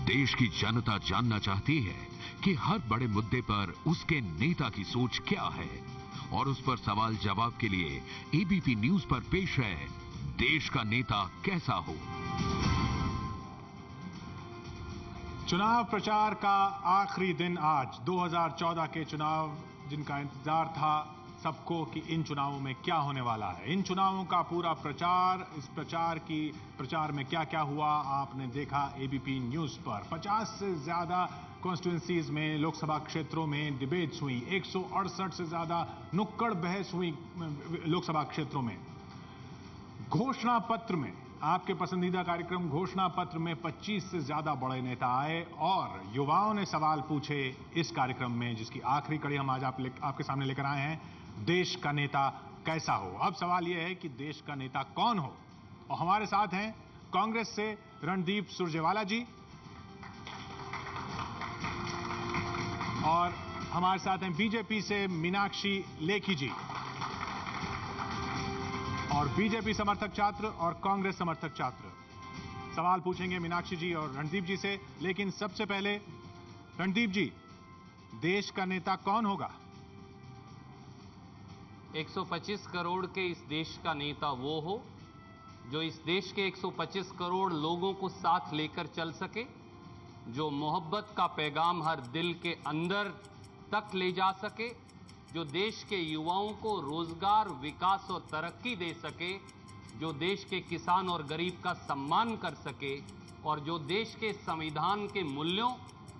देश की जनता जानना चाहती है कि हर बड़े मुद्दे पर उसके नेता की सोच क्या है, और उस पर सवाल जवाब के लिए एबीपी न्यूज पर पेश है देश का नेता कैसा हो। चुनाव प्रचार का आखिरी दिन आज 2014 के चुनाव जिनका इंतजार था सबको कि इन चुनावों में क्या होने वाला है। इन चुनावों का पूरा प्रचार, इस प्रचार में क्या क्या हुआ आपने देखा एबीपी न्यूज पर। 50 से ज्यादा कॉन्स्टिट्यूंसीज में, लोकसभा क्षेत्रों में डिबेट्स हुई, 168 से ज्यादा नुक्कड़ बहस हुई लोकसभा क्षेत्रों में। घोषणा पत्र में, आपके पसंदीदा कार्यक्रम घोषणा पत्र में 25 से ज्यादा बड़े नेता आए और युवाओं ने सवाल पूछे इस कार्यक्रम में, जिसकी आखिरी कड़ी हम आज आपके सामने लेकर आए हैं, देश का नेता कैसा हो। अब सवाल यह है कि देश का नेता कौन हो, और हमारे साथ हैं कांग्रेस से रणदीप सुरजेवाला जी, और हमारे साथ हैं बीजेपी से मीनाक्षी लेखी जी, और बीजेपी समर्थक छात्र और कांग्रेस समर्थक छात्र। सवाल पूछेंगे मीनाक्षी जी और रणदीप जी से, लेकिन सबसे पहले रणदीप जी, देश का नेता कौन होगा? 125 करोड़ के इस देश का नेता वो हो जो इस देश के 125 करोड़ लोगों को साथ लेकर चल सके, जो मोहब्बत का पैगाम हर दिल के अंदर तक ले जा सके, जो देश के युवाओं को रोजगार, विकास और तरक्की दे सके, जो देश के किसान और गरीब का सम्मान कर सके, और जो देश के संविधान के मूल्यों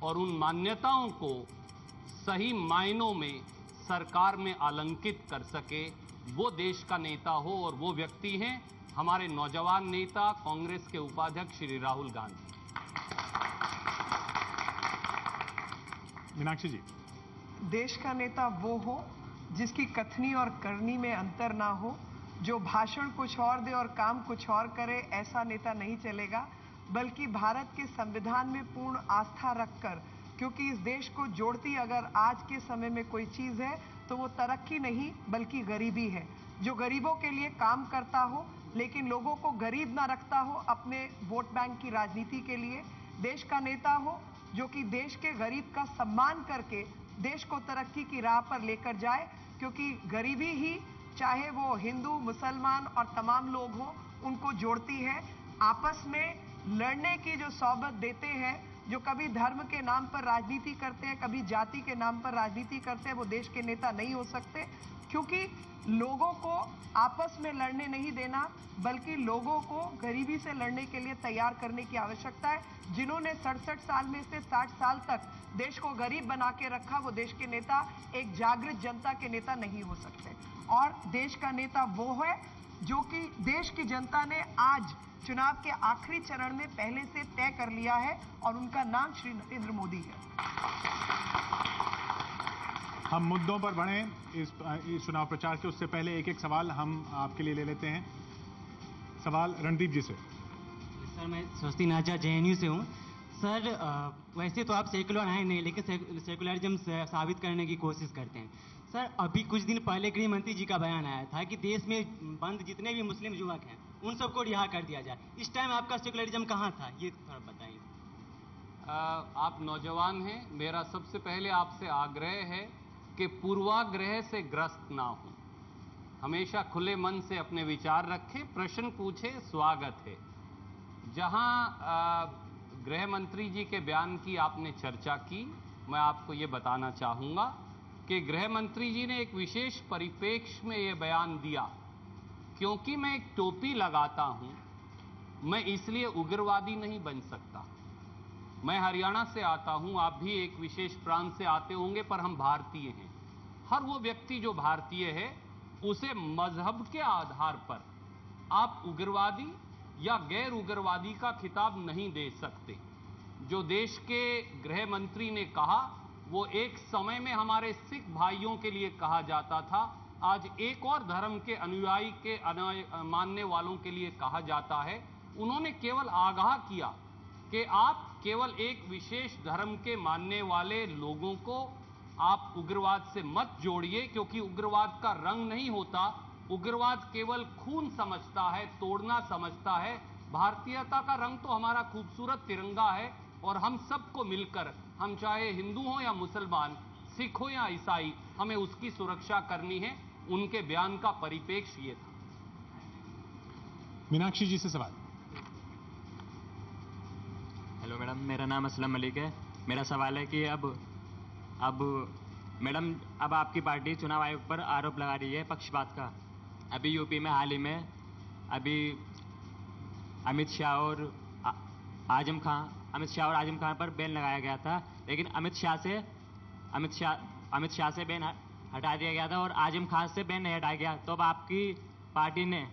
और उन मान्यताओं को सही मायनों में सरकार में आलंकित कर सके, वो देश का नेता हो। और वो व्यक्ति हैं हमारे नौजवान नेता, कांग्रेस के उपाध्यक्ष श्री राहुल गांधी। मीनाक्षी जी। देश का नेता वो हो जिसकी कथनी और करनी में अंतर ना हो, जो भाषण कुछ और दे और काम कुछ और करे, ऐसा नेता नहीं चलेगा। बल्कि भारत के संविधान में पूर्ण आस्था रखकर, क्योंकि इस देश को जोड़ती अगर आज के समय में कोई चीज है तो वो तरक्की नहीं बल्कि गरीबी है। जो गरीबों के लिए काम करता हो लेकिन लोगों को गरीब ना रखता हो अपने वोट बैंक की राजनीति के लिए। देश का नेता हो जो कि देश के गरीब का सम्मान करके देश को तरक्की की राह पर लेकर जाए, क्योंकि गरीबी ही, चाहे वो हिंदू, मुसलमान और तमाम लोग हो, उनको जोड़ती है। आपस में लड़ने की जो सोबत देते हैं, जो कभी धर्म के नाम पर राजनीति करते हैं, कभी जाति के नाम पर राजनीति करते हैं, वो देश के नेता नहीं हो सकते। क्योंकि लोगों को आपस में लड़ने नहीं देना, बल्कि लोगों को गरीबी से लड़ने के लिए तैयार करने की आवश्यकता है। जिन्होंने 67 साल में से 60 साल तक देश को गरीब बना के रखा, वो देश के नेता एक जागृत जनता के नेता नहीं हो सकते। और देश का नेता वो है जो कि देश की जनता ने आज चुनाव के आखिरी चरण में पहले से तय कर लिया है, और उनका नाम श्री नरेंद्र मोदी है। हम मुद्दों पर बढ़े इस चुनाव प्रचार के, उससे पहले एक एक सवाल हम आपके लिए ले लेते हैं। सवाल रणदीप जी से। सर, मैं स्वस्ति नाचा जेएनयू से हूँ। सर, वैसे तो आप सेकुलर हैं नहीं, लेकिन सेकुलरिज्म साबित करने की कोशिश करते हैं। सर, अभी कुछ दिन पहले गृह मंत्री जी का बयान आया था कि देश में बंद जितने भी मुस्लिम युवक हैं उन सबको रिहा कर दिया जाए। इस टाइम आपका सेकुलरिज्म कहाँ था, ये थोड़ा बताइए। आप नौजवान हैं, मेरा सबसे पहले आपसे आग्रह है कि पूर्वाग्रह से ग्रस्त ना हो, हमेशा खुले मन से अपने विचार रखें, प्रश्न पूछे, स्वागत है। जहां गृह मंत्री जी के बयान की आपने चर्चा की, मैं आपको ये बताना चाहूंगा कि गृह मंत्री जी ने एक विशेष परिप्रेक्ष्य में ये बयान दिया। क्योंकि मैं एक टोपी लगाता हूं, मैं इसलिए उग्रवादी नहीं बन सकता। मैं हरियाणा से आता हूं, आप भी एक विशेष प्रांत से आते होंगे, पर हम भारतीय हैं। हर वो व्यक्ति जो भारतीय है, उसे मजहब के आधार पर आप उग्रवादी या गैर उग्रवादी का खिताब नहीं दे सकते। जो देश के गृह मंत्री ने कहा, वो एक समय में हमारे सिख भाइयों के लिए कहा जाता था, आज एक और धर्म के अनुयायी के मानने वालों के लिए कहा जाता है। उन्होंने केवल आगाह किया कि आप केवल एक विशेष धर्म के मानने वाले लोगों को आप उग्रवाद से मत जोड़िए, क्योंकि उग्रवाद का रंग नहीं होता। उग्रवाद केवल खून समझता है, तोड़ना समझता है। भारतीयता का रंग तो हमारा खूबसूरत तिरंगा है, और हम सबको मिलकर, हम चाहे हिंदू हो या मुसलमान, सिख हो या ईसाई, हमें उसकी सुरक्षा करनी है। उनके बयान का परिप्रेक्ष्य ये था। मीनाक्षी जी से सवाल। हेलो मैडम, मेरा नाम असलम मलिक है। मेरा सवाल है कि अब मैडम, अब आपकी पार्टी चुनाव आयोग पर आरोप लगा रही है पक्षपात का। अभी यूपी में हाल ही में अभी अमित शाह और आजम खान पर बैन लगाया गया था, लेकिन अमित शाह से बैन हटा दिया गया था और आजम खान से बैन नहीं हटाया गया। तो अब आपकी पार्टी ने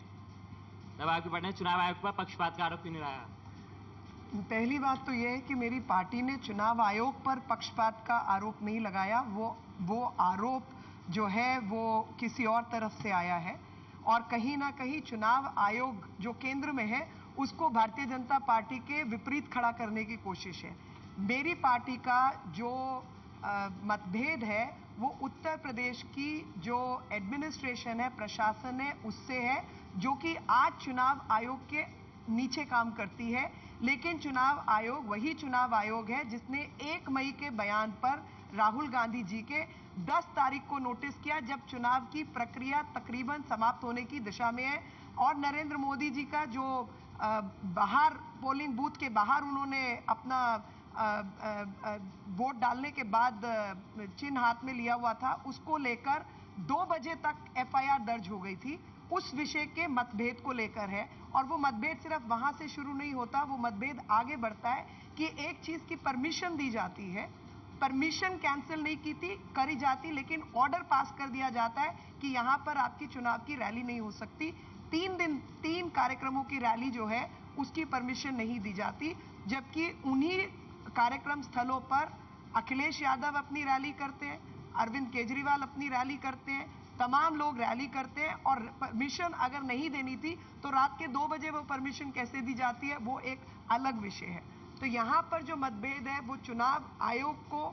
चुनाव आयोग पर पक्षपात का आरोप क्यों नहीं लगाया? पहली बात तो यह है कि मेरी पार्टी ने चुनाव आयोग पर पक्षपात का आरोप नहीं लगाया। वो आरोप जो है वो किसी और तरफ से आया है और कहीं ना कहीं चुनाव आयोग जो केंद्र में है उसको भारतीय जनता पार्टी के विपरीत खड़ा करने की कोशिश है। मेरी पार्टी का जो मतभेद है वो उत्तर प्रदेश की जो एडमिनिस्ट्रेशन है, प्रशासन है, उससे है, जो कि आज चुनाव आयोग के नीचे काम करती है। लेकिन चुनाव आयोग वही चुनाव आयोग है जिसने 1 मई के बयान पर राहुल गांधी जी के 10 तारीख को नोटिस किया, जब चुनाव की प्रक्रिया तकरीबन समाप्त होने की दिशा में है। और नरेंद्र मोदी जी का जो बाहर पोलिंग बूथ के बाहर उन्होंने अपना वोट डालने के बाद चिन्ह हाथ में लिया हुआ था, उसको लेकर 2 बजे तक एफआईआर दर्ज हो गई थी। उस विषय के मतभेद को लेकर है और वो मतभेद सिर्फ वहां से शुरू नहीं होता, वो मतभेद आगे बढ़ता है कि एक चीज की परमिशन दी जाती है, परमिशन कैंसिल नहीं करी जाती, लेकिन ऑर्डर पास कर दिया जाता है कि यहां पर आपकी चुनाव की रैली नहीं हो सकती। 3 कार्यक्रमों की रैली जो है उसकी परमिशन नहीं दी जाती, जबकि उन्हीं कार्यक्रम स्थलों पर अखिलेश यादव अपनी रैली करते हैं, अरविंद केजरीवाल अपनी रैली करते हैं, तमाम लोग रैली करते हैं। और परमिशन अगर नहीं देनी थी तो रात के 2 बजे वो परमिशन कैसे दी जाती है, वो एक अलग विषय है। तो यहाँ पर जो मतभेद है वो चुनाव आयोग को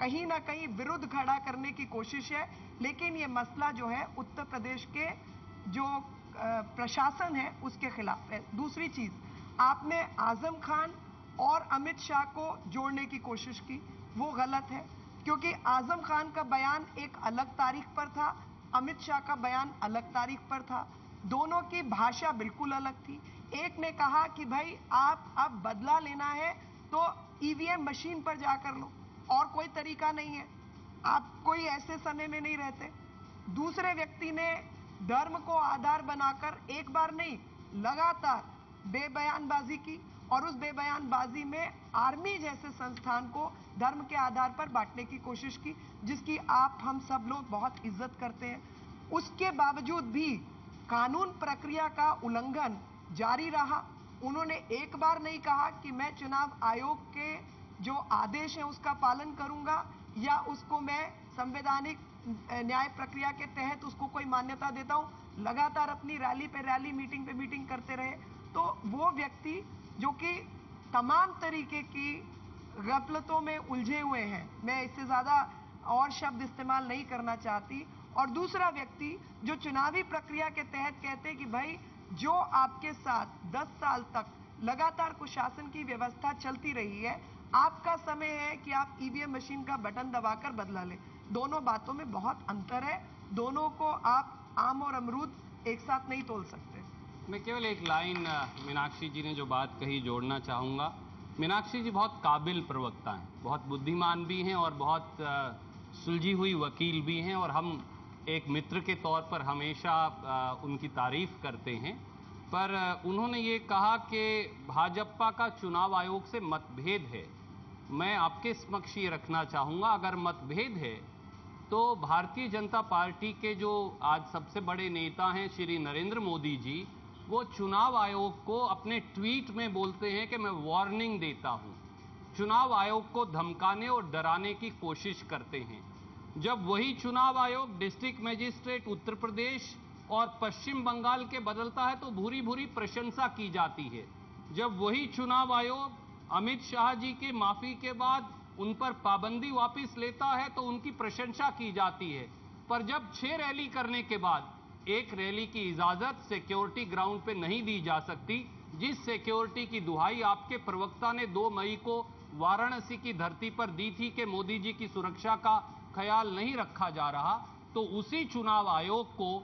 कहीं ना कहीं विरुद्ध खड़ा करने की कोशिश है, लेकिन ये मसला जो है उत्तर प्रदेश के जो प्रशासन है उसके खिलाफ है। दूसरी चीज, आपने आजम खान और अमित शाह को जोड़ने की कोशिश की, वो गलत है, क्योंकि आजम खान का बयान एक अलग तारीख पर था, अमित शाह का बयान अलग तारीख पर था। दोनों की भाषा बिल्कुल अलग थी। एक ने कहा कि भाई आप अब बदला लेना है तो ईवीएम मशीन पर जाकर लो, और कोई तरीका नहीं है, आप कोई ऐसे समय में नहीं रहते। दूसरे व्यक्ति ने धर्म को आधार बनाकर एक बार नहीं लगातार बेबयानबाजी की और उस बेबयानबाजी में आर्मी जैसे संस्थान को धर्म के आधार पर बांटने की कोशिश की, जिसकी आप हम सब लोग बहुत इज्जत करते हैं। उसके बावजूद भी कानून प्रक्रिया का उल्लंघन जारी रहा। उन्होंने एक बार नहीं कहा कि मैं चुनाव आयोग के जो आदेश है उसका पालन करूंगा या उसको मैं संवैधानिक न्याय प्रक्रिया के तहत उसको कोई मान्यता देता हूं। लगातार अपनी रैली पे रैली, मीटिंग पे मीटिंग करते रहे। तो वो व्यक्ति जो कि तमाम तरीके की गफलतों में उलझे हुए हैं, मैं इससे ज्यादा और शब्द इस्तेमाल नहीं करना चाहती। और दूसरा व्यक्ति जो चुनावी प्रक्रिया के तहत कहते हैं कि भाई जो आपके साथ 10 साल तक लगातार कुशासन की व्यवस्था चलती रही है, आपका समय है कि आप ईवीएम मशीन का बटन दबाकर बदला लें। दोनों बातों में बहुत अंतर है, दोनों को आप आम और अमरूद एक साथ नहीं तोल सकते। मैं केवल एक लाइन मीनाक्षी जी ने जो बात कही जोड़ना चाहूँगा। मीनाक्षी जी बहुत काबिल प्रवक्ता हैं, बहुत बुद्धिमान भी हैं और बहुत सुलझी हुई वकील भी हैं, और हम एक मित्र के तौर पर हमेशा उनकी तारीफ करते हैं। पर उन्होंने ये कहा कि भाजपा का चुनाव आयोग से मतभेद है। मैं आपके समक्ष ये रखना चाहूँगा, अगर मतभेद है तो भारतीय जनता पार्टी के जो आज सबसे बड़े नेता हैं श्री नरेंद्र मोदी जी, वो चुनाव आयोग को अपने ट्वीट में बोलते हैं कि मैं वार्निंग देता हूं, चुनाव आयोग को धमकाने और डराने की कोशिश करते हैं। जब वही चुनाव आयोग डिस्ट्रिक्ट मजिस्ट्रेट उत्तर प्रदेश और पश्चिम बंगाल के बदलता है तो भूरी भूरी प्रशंसा की जाती है। जब वही चुनाव आयोग अमित शाह जी के माफी के बाद उन पर पाबंदी वापस लेता है तो उनकी प्रशंसा की जाती है। पर जब 6 रैली करने के बाद एक रैली की इजाजत सिक्योरिटी ग्राउंड पे नहीं दी जा सकती, जिस सिक्योरिटी की दुहाई आपके प्रवक्ता ने 2 मई को वाराणसी की धरती पर दी थी कि मोदी जी की सुरक्षा का ख्याल नहीं रखा जा रहा, तो उसी चुनाव आयोग को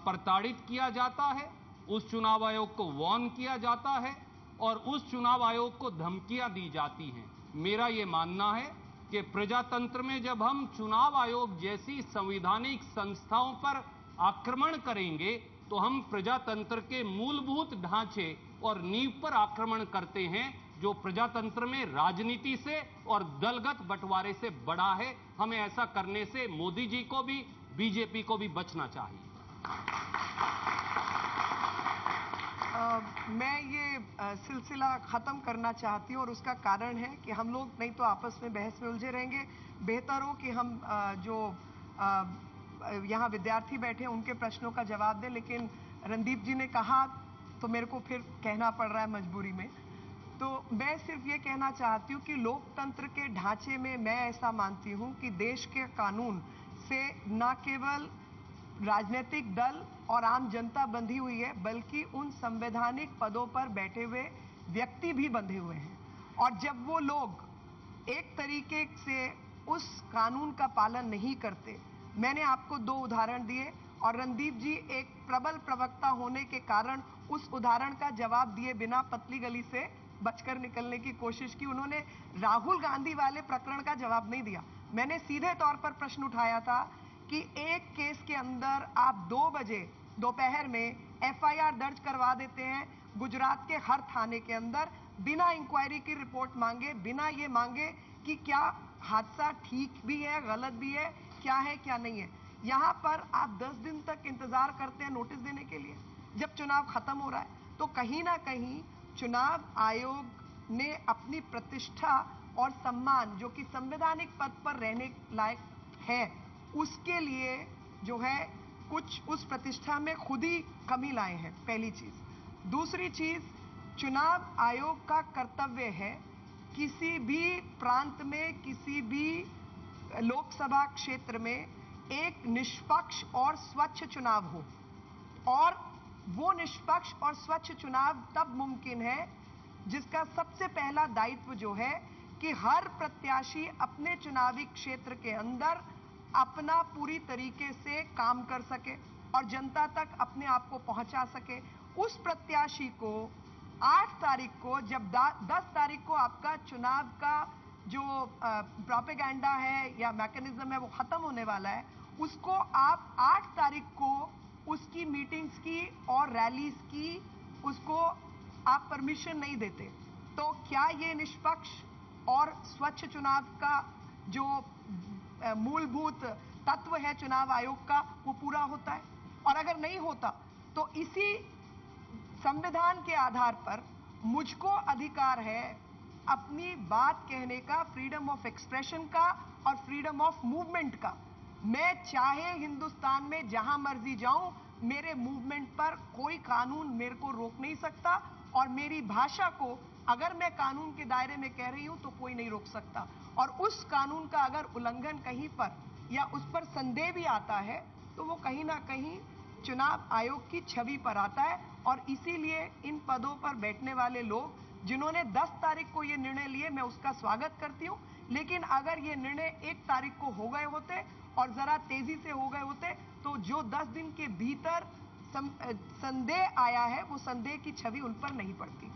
प्रताड़ित किया जाता है, उस चुनाव आयोग को वार्न किया जाता है और उस चुनाव आयोग को धमकियां दी जाती हैं। मेरा यह मानना है कि प्रजातंत्र में जब हम चुनाव आयोग जैसी संवैधानिक संस्थाओं पर आक्रमण करेंगे तो हम प्रजातंत्र के मूलभूत ढांचे और नींव पर आक्रमण करते हैं, जो प्रजातंत्र में राजनीति से और दलगत बंटवारे से बड़ा है। हमें ऐसा करने से मोदी जी को भी, बीजेपी को भी बचना चाहिए। मैं ये सिलसिला ख़त्म करना चाहती हूँ और उसका कारण है कि हम लोग नहीं तो आपस में बहस में उलझे रहेंगे। बेहतर हो कि हम जो यहाँ विद्यार्थी बैठे हैं उनके प्रश्नों का जवाब दें, लेकिन रणदीप जी ने कहा तो मेरे को फिर कहना पड़ रहा है मजबूरी में। तो मैं सिर्फ ये कहना चाहती हूँ कि लोकतंत्र के ढांचे में मैं ऐसा मानती हूँ कि देश के कानून से न केवल राजनीतिक दल और आम जनता बंधी हुई है, बल्कि उन संवैधानिक पदों पर बैठे हुए व्यक्ति भी बंधे हुए हैं। और जब वो लोग एक तरीके से उस कानून का पालन नहीं करते, मैंने आपको 2 उदाहरण दिए और रणदीप जी एक प्रबल प्रवक्ता होने के कारण उस उदाहरण का जवाब दिए बिना पतली गली से बचकर निकलने की कोशिश की। उन्होंने राहुल गांधी वाले प्रकरण का जवाब नहीं दिया। मैंने सीधे तौर पर प्रश्न उठाया था कि एक केस के अंदर आप 2 बजे दोपहर में एफआईआर दर्ज करवा देते हैं गुजरात के हर थाने के अंदर, बिना इंक्वायरी की रिपोर्ट मांगे, बिना ये मांगे कि क्या हादसा ठीक भी है, गलत भी है, क्या है क्या नहीं है। यहाँ पर आप 10 दिन तक इंतजार करते हैं नोटिस देने के लिए जब चुनाव खत्म हो रहा है। तो कहीं ना कहीं चुनाव आयोग ने अपनी प्रतिष्ठा और सम्मान, जो कि संवैधानिक पद पर रहने लायक है, उसके लिए जो है कुछ उस प्रतिष्ठा में खुद ही कमी लाए हैं, पहली चीज। दूसरी चीज, चुनाव आयोग का कर्तव्य है किसी भी प्रांत में, किसी भी लोकसभा क्षेत्र में एक निष्पक्ष और स्वच्छ चुनाव हो। और वो निष्पक्ष और स्वच्छ चुनाव तब मुमकिन है जिसका सबसे पहला दायित्व जो है कि हर प्रत्याशी अपने चुनावी क्षेत्र के अंदर अपना पूरी तरीके से काम कर सके और जनता तक अपने आप को पहुंचा सके। उस प्रत्याशी को 8 तारीख को, जब 10 तारीख को आपका चुनाव का जो प्रोपेगेंडा है या मैकेनिज्म है वो खत्म होने वाला है, उसको आप 8 तारीख को उसकी मीटिंग्स की और रैलीज की उसको आप परमिशन नहीं देते, तो क्या ये निष्पक्ष और स्वच्छ चुनाव का जो मूलभूत तत्व है चुनाव आयोग का वो पूरा होता है? और अगर नहीं होता तो इसी संविधान के आधार पर मुझको अधिकार है अपनी बात कहने का, फ्रीडम ऑफ एक्सप्रेशन का और फ्रीडम ऑफ मूवमेंट का। मैं चाहे हिंदुस्तान में जहां मर्जी जाऊं, मेरे मूवमेंट पर कोई कानून मेरे को रोक नहीं सकता और मेरी भाषा को अगर मैं कानून के दायरे में कह रही हूं तो कोई नहीं रोक सकता। और उस कानून का अगर उल्लंघन कहीं पर या उस पर संदेह भी आता है तो वो कहीं ना कहीं चुनाव आयोग की छवि पर आता है। और इसीलिए इन पदों पर बैठने वाले लोग जिन्होंने 10 तारीख को ये निर्णय लिए, मैं उसका स्वागत करती हूं। लेकिन अगर ये निर्णय 1 तारीख को हो गए होते और जरा तेजी से हो गए होते तो जो 10 दिन के भीतर संदेह आया है वो संदेह की छवि उन पर नहीं पड़ती।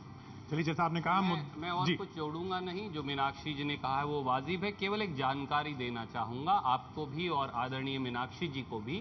चलिए, जैसा आपने कहा, मैं और कुछ जोड़ूंगा नहीं, जो मीनाक्षी जी ने कहा है वो वाजिब है। केवल एक जानकारी देना चाहूंगा आपको भी और आदरणीय मीनाक्षी जी को भी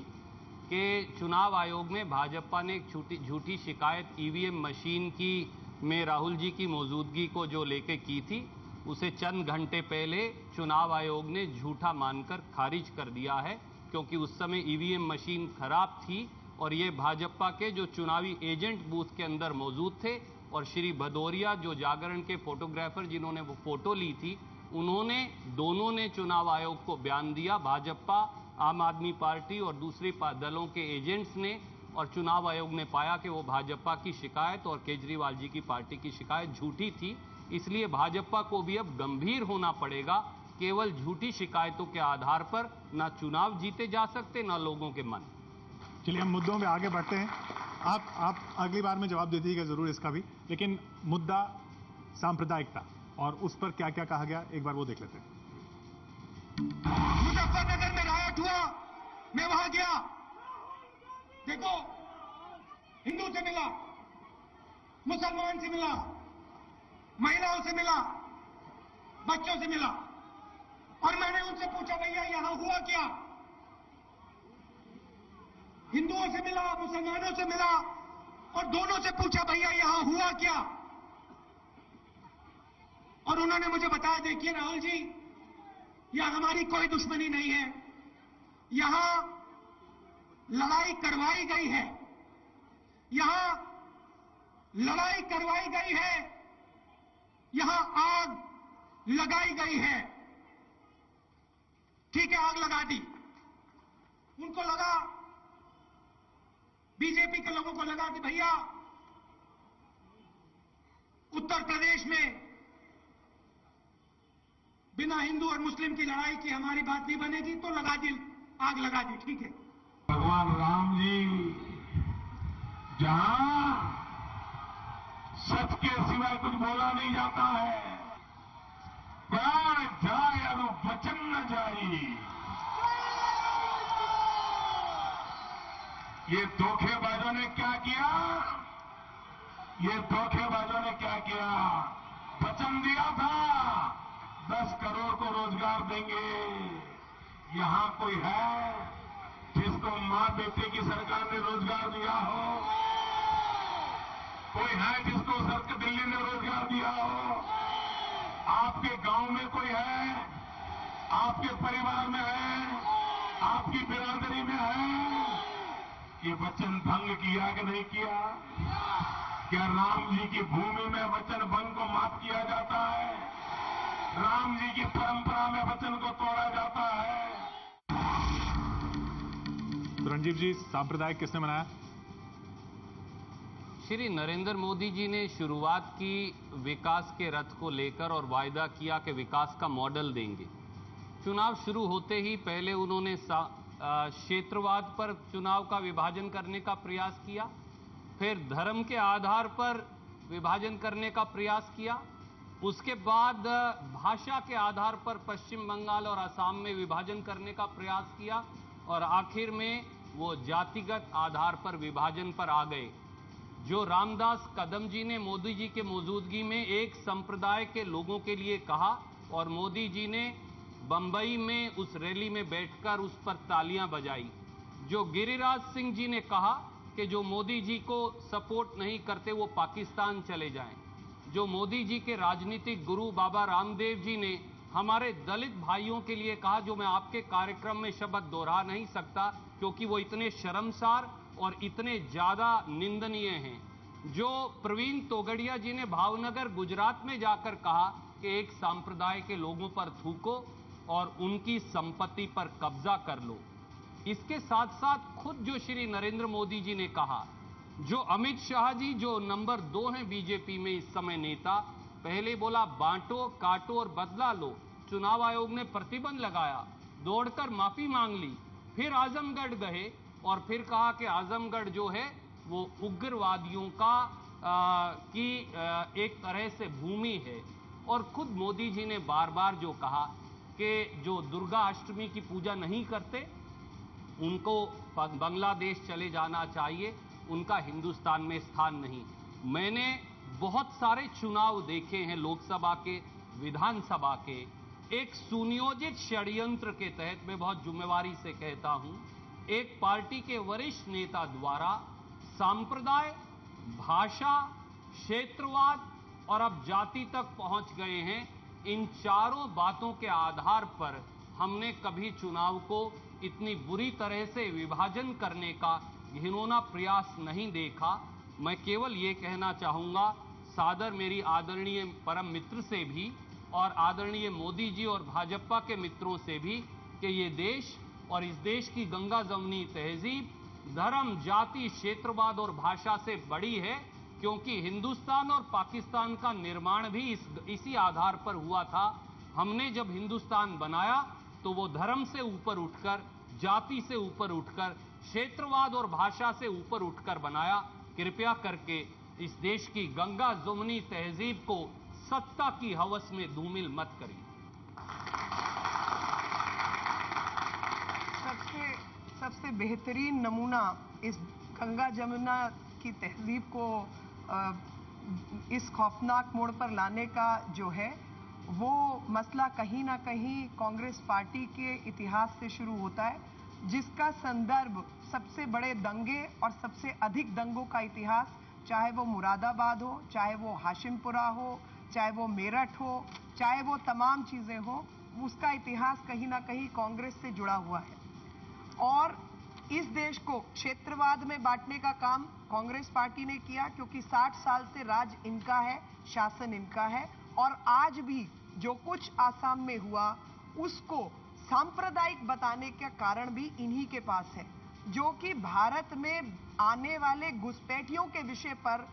कि चुनाव आयोग में भाजपा ने एक झूठी शिकायत ईवीएम मशीन की में राहुल जी की मौजूदगी को जो लेके की थी, उसे चंद घंटे पहले चुनाव आयोग ने झूठा मानकर खारिज कर दिया है, क्योंकि उस समय ईवीएम मशीन खराब थी और ये भाजपा के जो चुनावी एजेंट बूथ के अंदर मौजूद थे और श्री भदौरिया जो जागरण के फोटोग्राफर जिन्होंने वो फोटो ली थी, उन्होंने दोनों ने चुनाव आयोग को बयान दिया, भाजपा, आम आदमी पार्टी और दूसरे दलों के एजेंट्स ने, और चुनाव आयोग ने पाया कि वो भाजपा की शिकायत और केजरीवाल जी की पार्टी की शिकायत झूठी थी। इसलिए भाजपा को भी अब गंभीर होना पड़ेगा। केवल झूठी शिकायतों के आधार पर ना चुनाव जीते जा सकते, ना लोगों के मन। चलिए, हम मुद्दों में आगे बढ़ते हैं। आप अगली बार में जवाब दे दीजिएगा जरूर इसका भी, लेकिन मुद्दा सांप्रदायिकता, और उस पर क्या क्या कहा गया, एक बार वो देख लेते हैं। मुजफ्फरनगर में रायट हुआ, मैं वहां गया, देखो हिंदू से मिला, मुसलमान से मिला, महिलाओं से मिला, बच्चों से मिला, और मैंने उनसे पूछा भैया यहां हुआ क्या? हिंदुओं से मिला, मुसलमानों से मिला, और दोनों से पूछा भैया यहां हुआ क्या? और उन्होंने मुझे बताया, देखिए राहुल जी, यहां हमारी कोई दुश्मनी नहीं है, यहां लड़ाई करवाई गई है, यहां लड़ाई करवाई गई है, यहां आग लगाई गई है। ठीक है, आग लगा दी, उनको लगा, बीजेपी के लोगों को लगा कि भैया उत्तर प्रदेश में बिना हिंदू और मुस्लिम की लड़ाई की हमारी बात नहीं बनेगी, तो लगा दी, आग लगा दी। ठीक है, भगवान राम जी जहां सच के सिवाय कुछ बोला नहीं जाता है, प्राण जाए और वचन न जाए। ये धोखेबाजों ने क्या किया? ये धोखेबाजों ने क्या किया? वचन दिया था 10 करोड़ को रोजगार देंगे। यहां कोई है जिसको मां बेटे की सरकार ने रोजगार दिया हो? कोई है जिसको सरकार दिल्ली ने रोजगार दिया हो? आपके गांव में कोई है? आपके परिवार में है? आपकी बिरादरी में है? ये वचन भंग किया कि नहीं किया? क्या राम जी की भूमि में वचन भंग को माफ किया जाता है? राम जी की परंपरा में वचन को तोड़ा जाता है? तो रणजीव जी, सांप्रदायिक किसने बनाया? श्री नरेंद्र मोदी जी ने शुरुआत की विकास के रथ को लेकर और वायदा किया कि विकास का मॉडल देंगे। चुनाव शुरू होते ही पहले उन्होंने क्षेत्रवाद पर चुनाव का विभाजन करने का प्रयास किया, फिर धर्म के आधार पर विभाजन करने का प्रयास किया, उसके बाद भाषा के आधार पर पश्चिम बंगाल और असम में विभाजन करने का प्रयास किया, और आखिर में वो जातिगत आधार पर विभाजन पर आ गए। जो रामदास कदम जी ने मोदी जी के मौजूदगी में एक संप्रदाय के लोगों के लिए कहा, और मोदी जी ने बंबई में उस रैली में बैठकर उस पर तालियां बजाई। जो गिरिराज सिंह जी ने कहा कि जो मोदी जी को सपोर्ट नहीं करते वो पाकिस्तान चले जाएं। जो मोदी जी के राजनीतिक गुरु बाबा रामदेव जी ने हमारे दलित भाइयों के लिए कहा, जो मैं आपके कार्यक्रम में शब्द दोहरा नहीं सकता क्योंकि वो इतने शर्मसार और इतने ज्यादा निंदनीय हैं। जो प्रवीण तोगड़िया जी ने भावनगर गुजरात में जाकर कहा कि एक संप्रदाय के लोगों पर थूको और उनकी संपत्ति पर कब्जा कर लो। इसके साथ साथ खुद जो श्री नरेंद्र मोदी जी ने कहा, जो अमित शाह जी जो नंबर 2 हैं बीजेपी में इस समय नेता, पहले बोला बांटो काटो और बदला लो, चुनाव आयोग ने प्रतिबंध लगाया, दौड़कर माफी मांग ली, फिर आजमगढ़ गए और फिर कहा कि आजमगढ़ जो है वो उग्रवादियों का एक तरह से भूमि है। और खुद मोदी जी ने बार बार जो कहा कि जो दुर्गा अष्टमी की पूजा नहीं करते उनको बांग्लादेश चले जाना चाहिए, उनका हिंदुस्तान में स्थान नहीं। मैंने बहुत सारे चुनाव देखे हैं, लोकसभा के, विधानसभा के। एक सुनियोजित षड्यंत्र के तहत, मैं बहुत जिम्मेवारी से कहता हूं, एक पार्टी के वरिष्ठ नेता द्वारा सांप्रदाय, भाषा, क्षेत्रवाद और अब जाति तक पहुंच गए हैं। इन चारों बातों के आधार पर हमने कभी चुनाव को इतनी बुरी तरह से विभाजन करने का घिनौना प्रयास नहीं देखा। मैं केवल ये कहना चाहूंगा, सादर मेरी आदरणीय परम मित्र से भी और आदरणीय मोदी जी और भाजपा के मित्रों से भी, कि ये देश और इस देश की गंगा जमुनी तहजीब धर्म, जाति, क्षेत्रवाद और भाषा से बड़ी है, क्योंकि हिंदुस्तान और पाकिस्तान का निर्माण भी इसी आधार पर हुआ था। हमने जब हिंदुस्तान बनाया तो वो धर्म से ऊपर उठकर, जाति से ऊपर उठकर, क्षेत्रवाद और भाषा से ऊपर उठकर बनाया। कृपया करके इस देश की गंगा जमुनी तहजीब को सत्ता की हवस में धूमिल मत करिए। सबसे बेहतरीन नमूना इस गंगा जमुना की तहजीब को इस खौफनाक मोड़ पर लाने का जो है वो मसला कहीं ना कहीं कांग्रेस पार्टी के इतिहास से शुरू होता है, जिसका संदर्भ सबसे बड़े दंगे और सबसे अधिक दंगों का इतिहास, चाहे वो मुरादाबाद हो, चाहे वो हाशिमपुरा हो, चाहे वो मेरठ हो, चाहे वो तमाम चीजें हो, उसका इतिहास कहीं ना कहीं कांग्रेस से जुड़ा हुआ है। और इस देश को क्षेत्रवाद में बांटने का काम कांग्रेस पार्टी ने किया, क्योंकि 60 साल से राज इनका है, शासन इनका है। और आज भी जो कुछ आसाम में हुआ उसको सांप्रदायिक बताने का कारण भी इन्हीं के पास है, जो कि भारत में आने वाले घुसपैठियों के विषय पर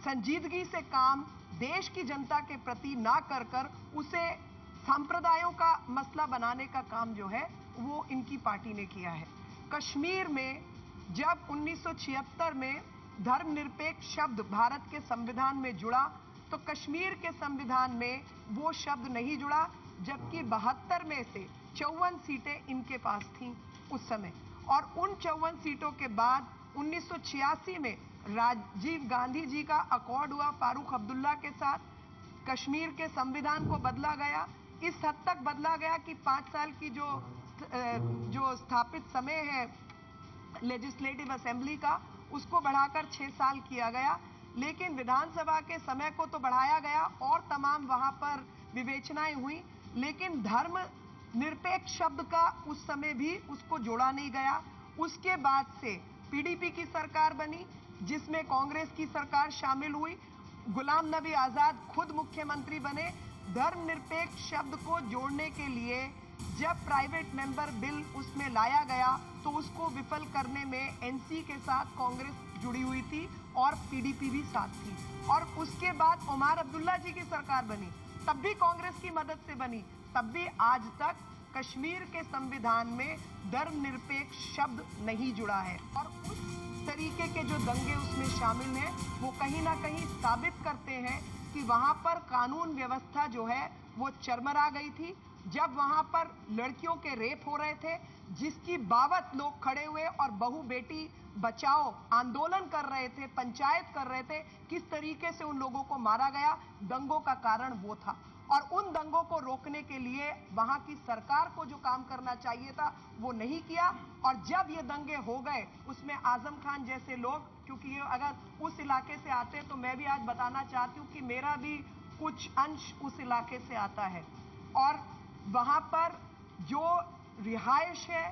संजीदगी से काम देश की जनता के प्रति ना कर उसे सांप्रदायों का मसला बनाने का काम जो है वो इनकी पार्टी ने किया है। कश्मीर में जब 1976 में धर्मनिरपेक्ष शब्द भारत के संविधान में जुड़ा, तो कश्मीर के संविधान में वो शब्द नहीं जुड़ा, जबकि 72 में से 54 सीटें इनके पास थीं उस समय। और उन 54 सीटों के बाद 1986 में राजीव गांधी जी का अकॉर्ड हुआ फारूक अब्दुल्ला के साथ, कश्मीर के संविधान को बदला गया। इस हद तक बदला गया कि 5 साल की जो स्थापित समय है लेजिस्लेटिव असेंबली का, उसको बढ़ाकर 6 साल किया गया। लेकिन विधानसभा के समय को तो बढ़ाया गया और तमाम वहां पर विवेचनाएं हुई, लेकिन धर्म निरपेक्ष शब्द का उस समय भी उसको जोड़ा नहीं गया। उसके बाद से पीडीपी की सरकार बनी, जिसमें कांग्रेस की सरकार शामिल हुई। गुलाम नबी आजाद खुद मुख्यमंत्री बने। धर्मनिरपेक्ष शब्द को जोड़ने के लिए जब प्राइवेट मेंबर बिल उसमें लाया गया तो उसको विफल करने में एनसी के साथ कांग्रेस जुड़ी हुई थी और पीडीपी भी साथ थी। और उसके बाद उमर अब्दुल्ला जी की सरकार बनी, तब भी कांग्रेस की मदद से बनी, तब भी आज तक कश्मीर के संविधान में धर्मनिरपेक्ष शब्द नहीं जुड़ा है। और उस तरीके के जो दंगे उसमें शामिल हैं वो कहीं ना कहीं साबित करते हैं कि वहां पर कानून व्यवस्था जो है वो चरमरा गई थी। जब वहां पर लड़कियों के रेप हो रहे थे, जिसकी बाबत लोग खड़े हुए और बहू बेटी बचाओ आंदोलन कर रहे थे, पंचायत कर रहे थे, किस तरीके से उन लोगों को मारा गया, दंगों का कारण वो था। और उन दंगों को रोकने के लिए वहां की सरकार को जो काम करना चाहिए था वो नहीं किया। और जब ये दंगे हो गए उसमें आजम खान जैसे लोग, क्योंकि ये अगर उस इलाके से आते तो मैं भी आज बताना चाहती हूँ कि मेरा भी कुछ अंश उस इलाके से आता है, और वहां पर जो रिहाइश है,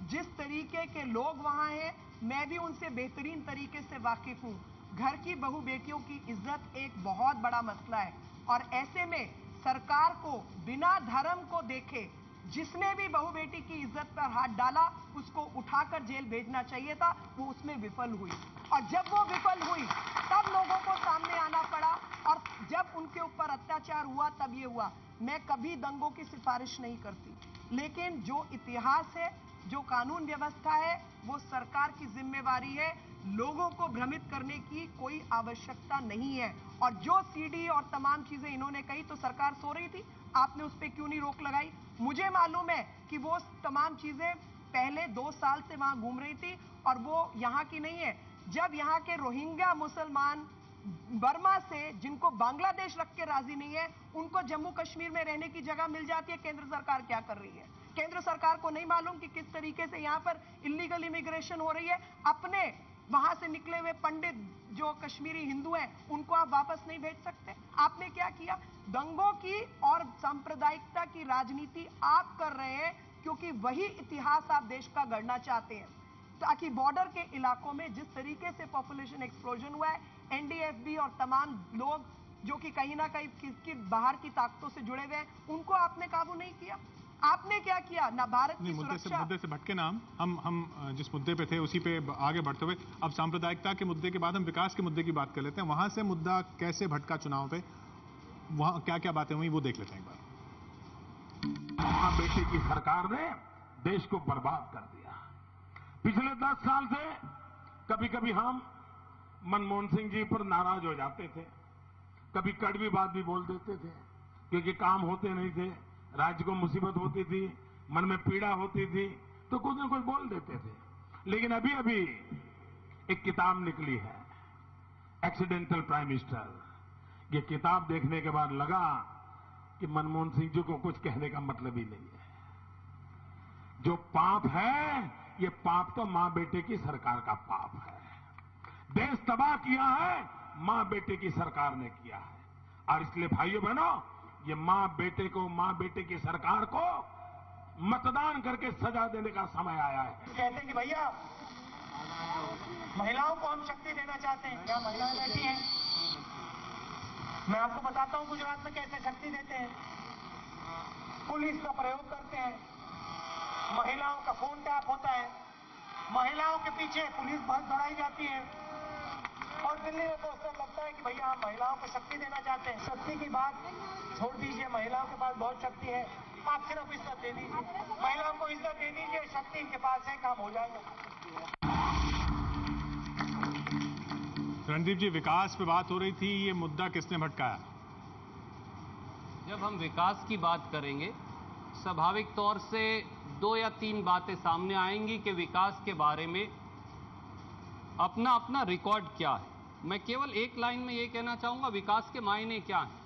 जिस तरीके के लोग वहां हैं, मैं भी उनसे बेहतरीन तरीके से वाकिफ हूं। घर की बहू बेटियों की इज्जत एक बहुत बड़ा मसला है, और ऐसे में सरकार को बिना धर्म को देखे जिसने भी बहू बेटी की इज्जत पर हाथ डाला उसको उठाकर जेल भेजना चाहिए था। वो उसमें विफल हुई, और जब वो विफल हुई तब लोगों को सामने आना पड़ा, और जब उनके ऊपर अत्याचार हुआ तब ये हुआ। मैं कभी दंगों की सिफारिश नहीं करती, लेकिन जो इतिहास है, जो कानून व्यवस्था है, वो सरकार की जिम्मेवारी है। लोगों को भ्रमित करने की कोई आवश्यकता नहीं है। और जो सीडी और तमाम चीजें इन्होंने कही, तो सरकार सो रही थी, आपने उस पर क्यों नहीं रोक लगाई? मुझे मालूम है कि वो तमाम चीजें पहले 2 साल से वहां घूम रही थी, और वो यहाँ की नहीं है। जब यहाँ के रोहिंग्या मुसलमान बर्मा से, जिनको बांग्लादेश रख के राजी नहीं है, उनको जम्मू कश्मीर में रहने की जगह मिल जाती है, केंद्र सरकार क्या कर रही है? केंद्र सरकार को नहीं मालूम कि किस तरीके से यहाँ पर इलीगल इमिग्रेशन हो रही है? अपने वहां से निकले हुए पंडित जो कश्मीरी हिंदू हैं, उनको आप वापस नहीं भेज सकते? आपने क्या किया? दंगों की और सांप्रदायिकता की राजनीति आप कर रहे हैं, क्योंकि वही इतिहास आप देश का गढ़ना चाहते हैं, ताकि बॉर्डर के इलाकों में जिस तरीके से पॉपुलेशन एक्सप्लोजन हुआ है, एनडीएफबी और तमाम लोग जो कि कहीं ना कहीं किसकी बाहर की ताकतों से जुड़े हुए हैं, उनको आपने काबू नहीं किया। आपने क्या किया? ना भारत की सुरक्षा। मुद्दे से भटके ना हम जिस मुद्दे पे थे उसी पे आगे बढ़ते हुए अब सांप्रदायिकता के मुद्दे के बाद हम विकास के मुद्दे की बात कर लेते हैं। वहां से मुद्दा कैसे भटका चुनाव पे, वहां क्या क्या बातें हुई वो देख लेते हैं एक बार। महाबेटी की सरकार ने देश को बर्बाद कर दिया। पिछले 10 साल से कभी कभी हम मनमोहन सिंह जी पर नाराज हो जाते थे, कभी कड़वी बात भी बोल देते थे, क्योंकि काम होते नहीं थे, राज्य को मुसीबत होती थी, मन में पीड़ा होती थी, तो कुछ न कुछ बोल देते थे। लेकिन अभी अभी एक किताब निकली है, एक्सीडेंटल प्राइम मिनिस्टर। ये किताब देखने के बाद लगा कि मनमोहन सिंह जी को कुछ कहने का मतलब ही नहीं है। जो पाप है, ये पाप तो मां बेटे की सरकार का पाप है। देश तबाह किया है, मां बेटे की सरकार ने किया है। और इसलिए भाइयों बहनों, ये मां बेटे की सरकार को मतदान करके सजा देने का समय आया है। कहते हैं कि भैया महिलाओं को हम शक्ति देना चाहते हैं। क्या महिलाएं बैठी हैं? मैं आपको बताता हूं गुजरात में कैसे शक्ति देते हैं। पुलिस का प्रयोग करते हैं, महिलाओं का फोन टैप होता है, महिलाओं के पीछे पुलिस बस दौड़ाई जाती है और दिल्ली में पोस्टर लगता है कि भैया हम महिलाओं को शक्ति देना चाहते हैं। शक्ति की बात छोड़ दीजिए, महिलाओं के पास बहुत शक्ति है, आप सिर्फ इज्जत दे दीजिए, महिलाओं को इज्जत दे दीजिए, शक्ति इनके पास है, काम हो जाएगा। रणदीप जी, विकास पे बात हो रही थी, ये मुद्दा किसने भटकाया? जब हम विकास की बात करेंगे, स्वाभाविक तौर से 2 या 3 बातें सामने आएंगी कि विकास के बारे में अपना अपना रिकॉर्ड क्या है। मैं केवल एक लाइन में ये कहना चाहूंगा, विकास के मायने क्या हैं?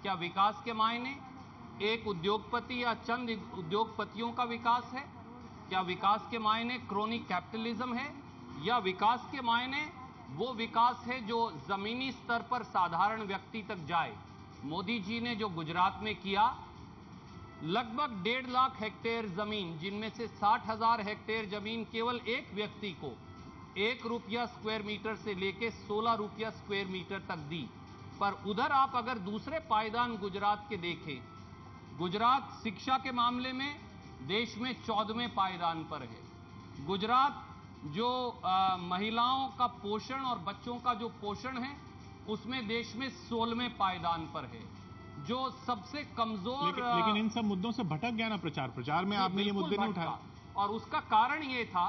क्या विकास के मायने एक उद्योगपति या चंद उद्योगपतियों का विकास है? क्या विकास के मायने क्रोनिक कैपिटलिज्म है? या विकास के मायने वो विकास है जो जमीनी स्तर पर साधारण व्यक्ति तक जाए? मोदी जी ने जो गुजरात में किया, लगभग 1.5 लाख हेक्टेयर जमीन, जिनमें से 60,000 हेक्टेयर जमीन केवल एक व्यक्ति को 1 रुपया स्क्वायर मीटर से लेके 16 रुपया स्क्वायर मीटर तक दी। पर उधर आप अगर दूसरे पायदान गुजरात के देखें, गुजरात शिक्षा के मामले में देश में 14वें पायदान पर है। गुजरात जो महिलाओं का पोषण और बच्चों का जो पोषण है, उसमें देश में 16वें पायदान पर है। जो सबसे कमजोर लेकिन इन सब मुद्दों से भटक गया ना प्रचार में आपने ये मुद्दे नहीं उठाए। और उसका कारण ये था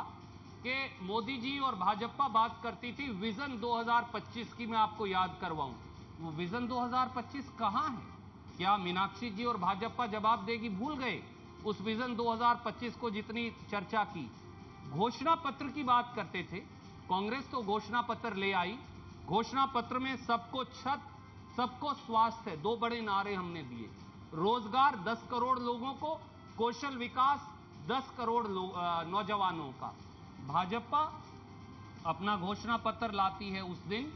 कि मोदी जी और भाजपा बात करती थी विजन 2025 की। मैं आपको याद करवाऊं, वो विजन 2025 कहां है? क्या मीनाक्षी जी और भाजपा जवाब देगी? भूल गए उस विजन 2025 को जितनी चर्चा की। घोषणा पत्र की बात करते थे, कांग्रेस तो घोषणा पत्र ले आई। घोषणा पत्र में सबको छत, सबको स्वास्थ्य, 2 बड़े नारे हमने दिए। रोजगार 10 करोड़ लोगों को, कौशल विकास 10 करोड़ नौजवानों का। भाजपा अपना घोषणा पत्र लाती है उस दिन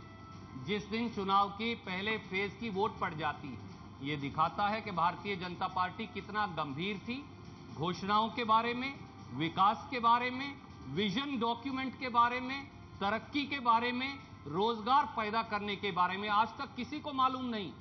जिस दिन चुनाव की पहले फेज की वोट पड़ जाती है। यह दिखाता है कि भारतीय जनता पार्टी कितना गंभीर थी घोषणाओं के बारे में, विकास के बारे में, विजन डॉक्यूमेंट के बारे में, तरक्की के बारे में, रोजगार पैदा करने के बारे में। आज तक किसी को मालूम नहीं।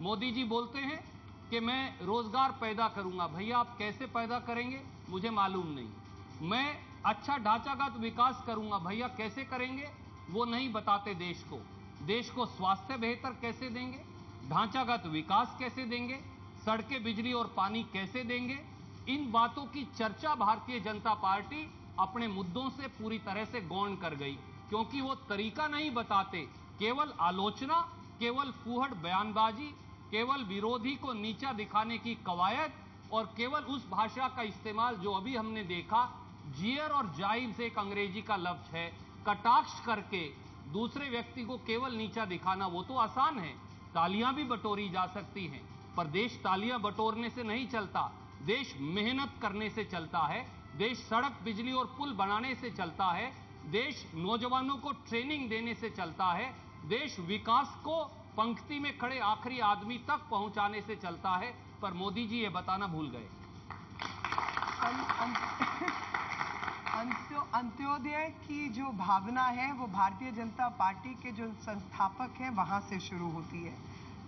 मोदी जी बोलते हैं कि मैं रोजगार पैदा करूंगा। भैया आप कैसे पैदा करेंगे मुझे मालूम नहीं। मैं अच्छा ढांचागत विकास करूंगा। भैया कैसे करेंगे वो नहीं बताते देश को। देश को स्वास्थ्य बेहतर कैसे देंगे, ढांचागत विकास कैसे देंगे, सड़कें, बिजली और पानी कैसे देंगे, इन बातों की चर्चा भारतीय जनता पार्टी अपने मुद्दों से पूरी तरह से गौण कर गई। क्योंकि वो तरीका नहीं बताते, केवल आलोचना, केवल फूहड़ बयानबाजी, केवल विरोधी को नीचा दिखाने की कवायद और केवल उस भाषा का इस्तेमाल जो अभी हमने देखा, जियर और जाइब से एक अंग्रेजी का लफ्ज है, कटाक्ष करके दूसरे व्यक्ति को केवल नीचा दिखाना। वो तो आसान है, तालियां भी बटोरी जा सकती हैं, पर देश तालियां बटोरने से नहीं चलता। देश मेहनत करने से चलता है। देश सड़क, बिजली और पुल बनाने से चलता है। देश नौजवानों को ट्रेनिंग देने से चलता है। देश विकास को पंक्ति में खड़े आखिरी आदमी तक पहुंचाने से चलता है। पर मोदी जी ये बताना भूल गए। अंत्योदय की जो भावना है वो भारतीय जनता पार्टी के जो संस्थापक हैं वहां से शुरू होती है।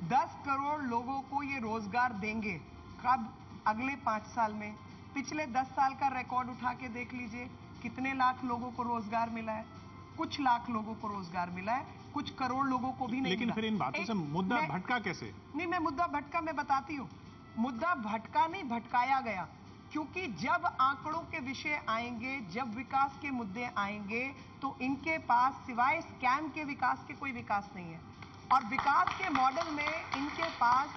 10 करोड़ लोगों को ये रोजगार देंगे कब? अगले 5 साल में। पिछले 10 साल का रिकॉर्ड उठा के देख लीजिए, कितने लाख लोगों को रोजगार मिला है? कुछ लाख लोगों को रोजगार मिला है, कुछ करोड़ लोगों को भी नहीं लेकिन मिला। फिर इन बातों से मुद्दा भटका कैसे? नहीं, मैं मुद्दा भटका मैं बताती हूँ। मुद्दा भटका नहीं, भटकाया गया। क्योंकि जब आंकड़ों के विषय आएंगे, जब विकास के मुद्दे आएंगे, तो इनके पास सिवाय स्कैम के विकास के कोई विकास नहीं है। और विकास के मॉडल में इनके पास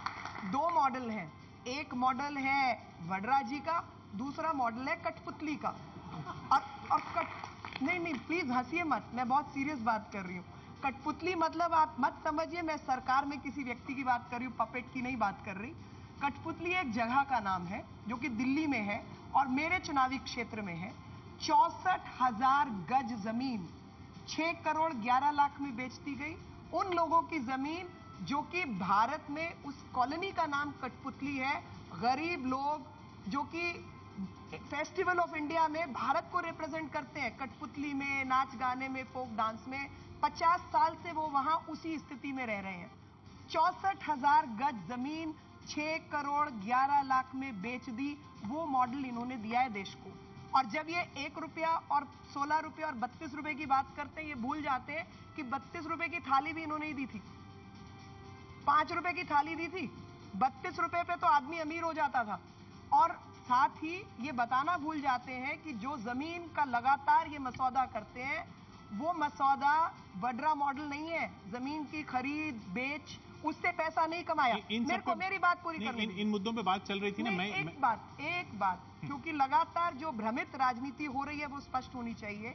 2 मॉडल हैं। एक मॉडल है वडरा जी का, दूसरा मॉडल है कठपुतली का। और नहीं प्लीज हंसिए मत, मैं बहुत सीरियस बात कर रही हूँ। कठपुतली मतलब आप मत समझिए मैं सरकार में किसी व्यक्ति की बात कर रही हूँ, पपेट की नहीं बात कर रही। कठपुतली एक जगह का नाम है जो कि दिल्ली में है और मेरे चुनावी क्षेत्र में है। 64,000 गज जमीन 6 करोड़ 11 लाख में बेच दी गई। उन लोगों की जमीन जो कि भारत में उस कॉलोनी का नाम कठपुतली है। गरीब लोग जो कि फेस्टिवल ऑफ इंडिया में भारत को रिप्रेजेंट करते हैं, कठपुतली में, नाच गाने में, फोक डांस में, 50 साल से वो वहां उसी स्थिति में रह रहे हैं। 64,000 गज जमीन 6 करोड़ 11 लाख में बेच दी। वो मॉडल इन्होंने दिया है देश को। और जब ये 1 रुपया और 16 रुपये और 32 रुपए की बात करते हैं, ये भूल जाते हैं कि 32 रुपए की थाली भी इन्होंने ही दी थी, 5 रुपए की थाली दी थी। 32 रुपए पे तो आदमी अमीर हो जाता था। और साथ ही ये बताना भूल जाते हैं कि जो जमीन का लगातार ये मसौदा करते हैं, वो मसौदा वड्रा मॉडल नहीं है। जमीन की खरीद बेच, उससे पैसा नहीं कमाया। मेरे को मेरी बात पूरी करनी है। इन मुद्दों पे बात चल रही थी ना। एक बात क्योंकि लगातार जो भ्रमित राजनीति हो रही है वो स्पष्ट होनी चाहिए।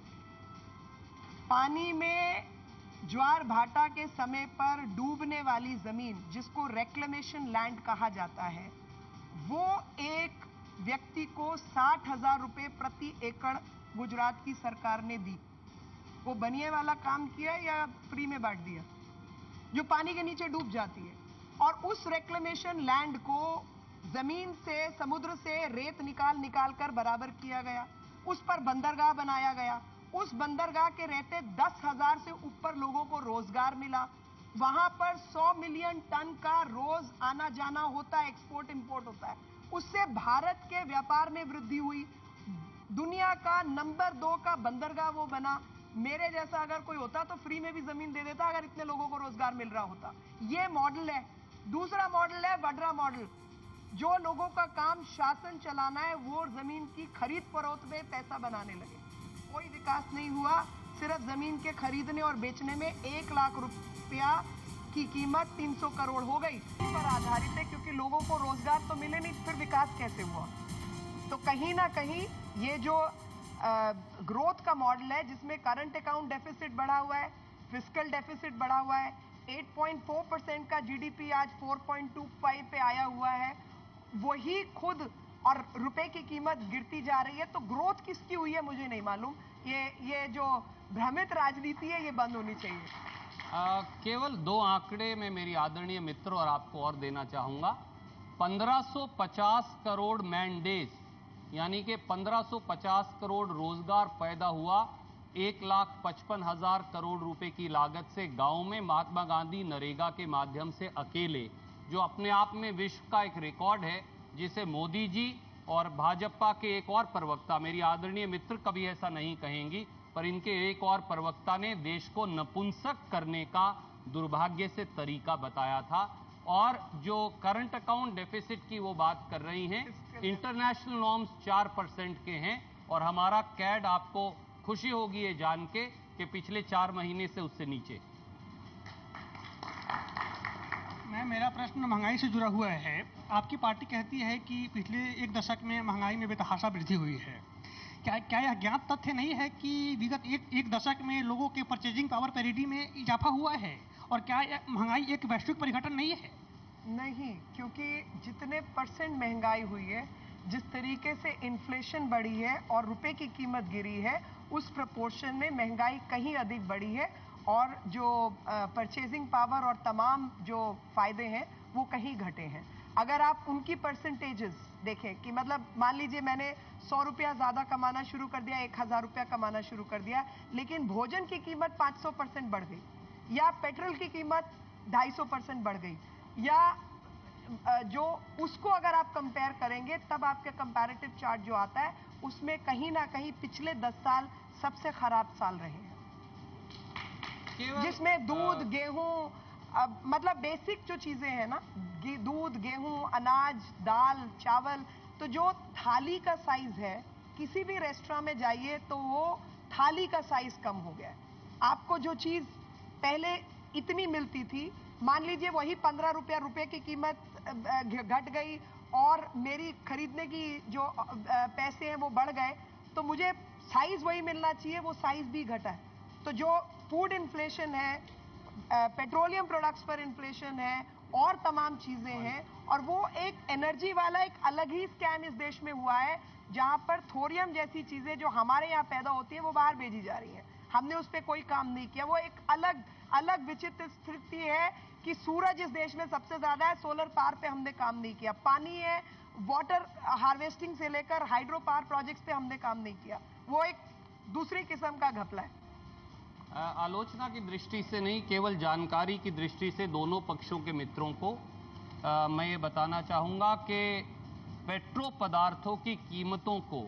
पानी में ज्वार भाटा के समय पर डूबने वाली जमीन, जिसको रेक्लेमेशन लैंड कहा जाता है, वो एक व्यक्ति को 60,000 रुपए प्रति एकड़ गुजरात की सरकार ने दी। वो बनिए वाला काम किया या फ्री में बांट दिया, जो पानी के नीचे डूब जाती है। और उस रेक्लेमेशन लैंड को जमीन से, समुद्र से रेत निकाल कर बराबर किया गया। उस पर बंदरगाह बनाया गया। उस बंदरगाह के रहते 10,000 से ऊपर लोगों को रोजगार मिला। वहां पर 100 मिलियन टन का रोज आना जाना होता है, एक्सपोर्ट इंपोर्ट होता है। उससे भारत के व्यापार में वृद्धि हुई। दुनिया का नंबर 2 का बंदरगाह वो बना। मेरे जैसा अगर कोई होता तो फ्री में भी जमीन दे देता, अगर इतने लोगों को रोजगार मिल रहा होता। ये मॉडल है। दूसरा मॉडल है वड्रा मॉडल। जो लोगों का काम शासन चलाना है, वो जमीन की खरीद फरोख्त में पैसा बनाने लगे। कोई विकास नहीं हुआ, सिर्फ जमीन के खरीदने और बेचने में 1 लाख रुपया की कीमत 300 करोड़ हो गई। इस पर आधारित है, क्योंकि लोगों को रोजगार तो मिले नहीं, फिर विकास कैसे हुआ? तो कहीं ना कहीं ये जो ग्रोथ का मॉडल है, जिसमें करंट अकाउंट डेफिसिट बढ़ा हुआ है, फिस्कल डेफिसिट बढ़ा हुआ है, 8.4% का जीडीपी आज 4.25 पे आया हुआ है, वही खुद और रुपए की कीमत गिरती जा रही है। तो ग्रोथ किसकी हुई है मुझे नहीं मालूम। ये जो भ्रमित राजनीति है, ये बंद होनी चाहिए। केवल 2 आंकड़े में मेरी आदरणीय मित्र और आपको और देना चाहूंगा। 1550 करोड़ मैन डेज, यानी कि 1550 करोड़ रोजगार पैदा हुआ 1,55,000 करोड़ रुपए की लागत से गांव में, महात्मा गांधी नरेगा के माध्यम से अकेले, जो अपने आप में विश्व का एक रिकॉर्ड है, जिसे मोदी जी और भाजपा के एक और प्रवक्ता, मेरी आदरणीय मित्र कभी ऐसा नहीं कहेंगी, पर इनके एक और प्रवक्ता ने देश को नपुंसक करने का दुर्भाग्य से तरीका बताया था। और जो करंट अकाउंट डेफिसिट की वो बात कर रही हैं, इंटरनेशनल नॉर्म्स 4% के हैं और हमारा कैड, आपको खुशी होगी ये जान के कि पिछले 4 महीने से उससे नीचे। मेरा प्रश्न महंगाई से जुड़ा हुआ है। आपकी पार्टी कहती है कि पिछले 1 दशक में महंगाई में बेतहाशा वृद्धि हुई है। क्या यह ज्ञात तथ्य नहीं है कि विगत एक दशक में लोगों के परचेजिंग पावर पैरिटी में इजाफा हुआ है? और क्या महंगाई एक वैश्विक परिघटन नहीं है? नहीं, क्योंकि जितने % महंगाई हुई है, जिस तरीके से इन्फ्लेशन बढ़ी है और रुपए की कीमत गिरी है, उस प्रपोर्शन में महंगाई कहीं अधिक बढ़ी है और जो परचेजिंग पावर और तमाम जो फायदे हैं वो कहीं घटे हैं। अगर आप उनकी परसेंटेजेस देखें कि मतलब मान लीजिए मैंने 100 रुपया ज़्यादा कमाना शुरू कर दिया, 1,000 रुपया कमाना शुरू कर दिया, लेकिन भोजन की कीमत 500% बढ़ गई, या पेट्रोल की कीमत 250% बढ़ गई, या जो उसको अगर आप कंपेयर करेंगे, तब आपके कंपैरेटिव चार्ट जो आता है उसमें कहीं ना कहीं पिछले 10 साल सबसे खराब साल रहे हैं, जिसमें दूध, गेहूं, मतलब बेसिक जो चीजें हैं ना, दूध, गेहूं, अनाज, दाल, चावल, तो जो थाली का साइज है, किसी भी रेस्टोरेंट में जाइए तो वो थाली का साइज कम हो गया है। आपको जो चीज पहले इतनी मिलती थी, मान लीजिए वही 15 रुपए की कीमत घट गई और मेरी खरीदने की जो पैसे हैं वो बढ़ गए, तो मुझे साइज वही मिलना चाहिए, वो साइज भी घटा है। तो जो फूड इन्फ्लेशन है, पेट्रोलियम प्रोडक्ट्स पर इन्फ्लेशन है और तमाम चीजें हैं, और वो एक एनर्जी वाला एक अलग ही स्कैम इस देश में हुआ है, जहां पर थोरियम जैसी चीजें जो हमारे यहाँ पैदा होती है वो बाहर भेजी जा रही हैं। हमने उस पर कोई काम नहीं किया। वो एक अलग विचित्र स्थिति है कि सूरज इस देश में सबसे ज्यादा है, सोलर पावर पे हमने काम नहीं किया। पानी है, वाटर हार्वेस्टिंग से लेकर हाइड्रो पावर प्रोजेक्ट्स पे हमने काम नहीं किया। वो एक दूसरी किस्म का घपला है। आलोचना की दृष्टि से नहीं, केवल जानकारी की दृष्टि से दोनों पक्षों के मित्रों को मैं ये बताना चाहूँगा कि पेट्रो पदार्थों की कीमतों को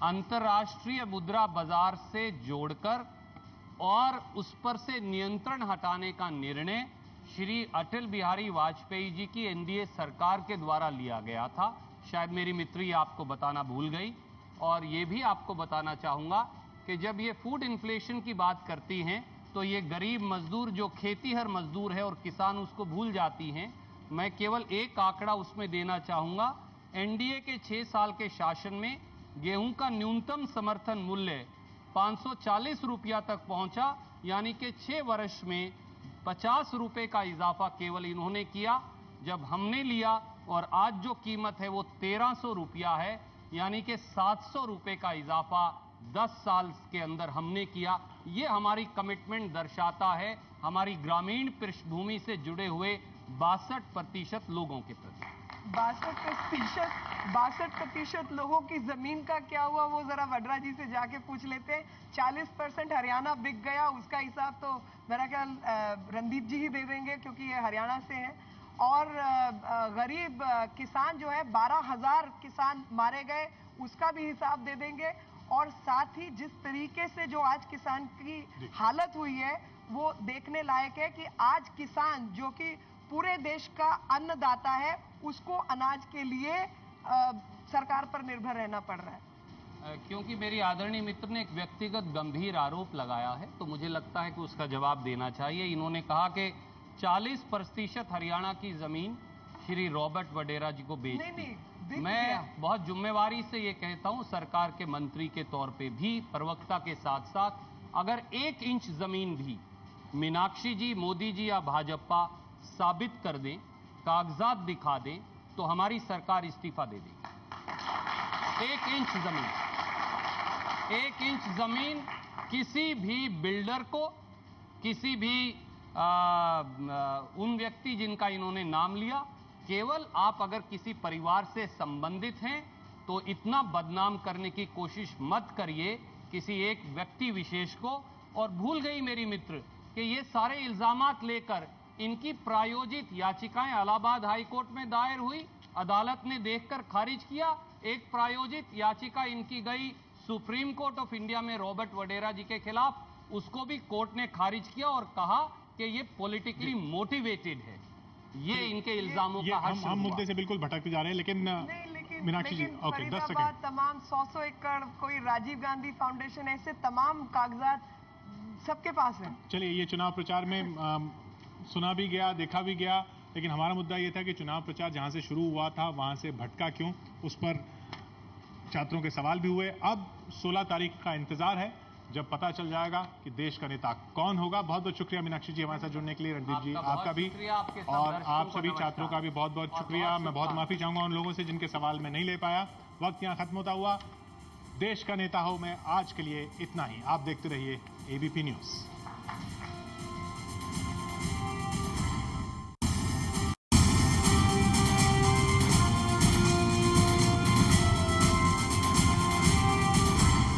अंतर्राष्ट्रीय मुद्रा बाजार से जोड़कर और उस पर से नियंत्रण हटाने का निर्णय श्री अटल बिहारी वाजपेयी जी की एनडीए सरकार के द्वारा लिया गया था। शायद मेरी मित्री आपको बताना भूल गई। और ये भी आपको बताना चाहूँगा कि जब ये फूड इन्फ्लेशन की बात करती हैं तो ये गरीब मजदूर जो खेतीहर मजदूर है और किसान उसको भूल जाती हैं। मैं केवल एक आंकड़ा उसमें देना चाहूँगा। एनडीए के 6 साल के शासन में गेहूं का न्यूनतम समर्थन मूल्य 540 रुपया तक पहुंचा, यानी कि 6 वर्ष में 50 रुपए का इजाफा केवल इन्होंने किया। जब हमने लिया और आज जो कीमत है वो 1300 रुपया है, यानी कि 700 रुपए का इजाफा 10 साल के अंदर हमने किया। ये हमारी कमिटमेंट दर्शाता है हमारी ग्रामीण पृष्ठभूमि से जुड़े हुए 62% लोगों के प्रति। 62% लोगों की जमीन का क्या हुआ वो जरा वड्रा जी से जाके पूछ लेते हैं। 40% हरियाणा बिक गया, उसका हिसाब तो मेरा ख्याल रणदीप जी ही दे देंगे क्योंकि ये हरियाणा से हैं। और गरीब किसान जो है 12,000 किसान मारे गए, उसका भी हिसाब दे देंगे। और साथ ही जिस तरीके से जो आज किसान की हालत हुई है वो देखने लायक है कि आज किसान जो कि पूरे देश का अन्नदाता है, उसको अनाज के लिए सरकार पर निर्भर रहना पड़ रहा है। क्योंकि मेरी आदरणीय मित्र ने एक व्यक्तिगत गंभीर आरोप लगाया है तो मुझे लगता है कि उसका जवाब देना चाहिए। इन्होंने कहा कि 40% हरियाणा की जमीन श्री रॉबर्ट वडेरा जी को बेच दी। मैं बहुत जिम्मेवारी से ये कहता हूं, सरकार के मंत्री के तौर पे भी, प्रवक्ता के साथ साथ, अगर 1 इंच जमीन भी मीनाक्षी जी, मोदी जी या भाजपा साबित कर दें, कागजात दिखा दें, तो हमारी सरकार इस्तीफा दे देगी। 1 इंच जमीन किसी भी बिल्डर को, किसी भी उन व्यक्ति जिनका इन्होंने नाम लिया, केवल आप अगर किसी परिवार से संबंधित हैं तो इतना बदनाम करने की कोशिश मत करिए किसी एक व्यक्ति विशेष को। और भूल गई मेरी मित्र कि ये सारे इल्जामात लेकर इनकी प्रायोजित याचिकाएं इलाहाबाद हाईकोर्ट में दायर हुई, अदालत ने देखकर खारिज किया। एक प्रायोजित याचिका इनकी गई सुप्रीम कोर्ट ऑफ इंडिया में रॉबर्ट वडेरा जी के खिलाफ, उसको भी कोर्ट ने खारिज किया और कहा कि ये पॉलिटिकली मोटिवेटेड है। ये इनके इल्जामों का हम मुद्दे से बिल्कुल भटकते जा रहे हैं, लेकिन मीनाक्षी जी, ओके, 10 सेकंड। तमाम 100 एकड़, कोई राजीव गांधी फाउंडेशन, ऐसे तमाम कागजात सबके पास है। चलिए, ये चुनाव प्रचार में सुना भी गया, देखा भी गया, लेकिन हमारा मुद्दा ये था कि चुनाव प्रचार जहां से शुरू हुआ था वहां से भटका क्यों, उस पर छात्रों के सवाल भी हुए। अब 16 तारीख का इंतजार है जब पता चल जाएगा कि देश का नेता कौन होगा। बहुत बहुत शुक्रिया मीनाक्षी जी हमारे साथ जुड़ने के लिए, रणदीप जी आपका भी, और आप सभी छात्रों का भी बहुत बहुत शुक्रिया। मैं बहुत माफी चाहूंगा उन लोगों से जिनके सवाल मैं नहीं ले पाया। वक्त यहाँ खत्म होता हुआ। देश का नेता हो मैं आज के लिए इतना ही। आप देखते रहिए एबीपी न्यूज।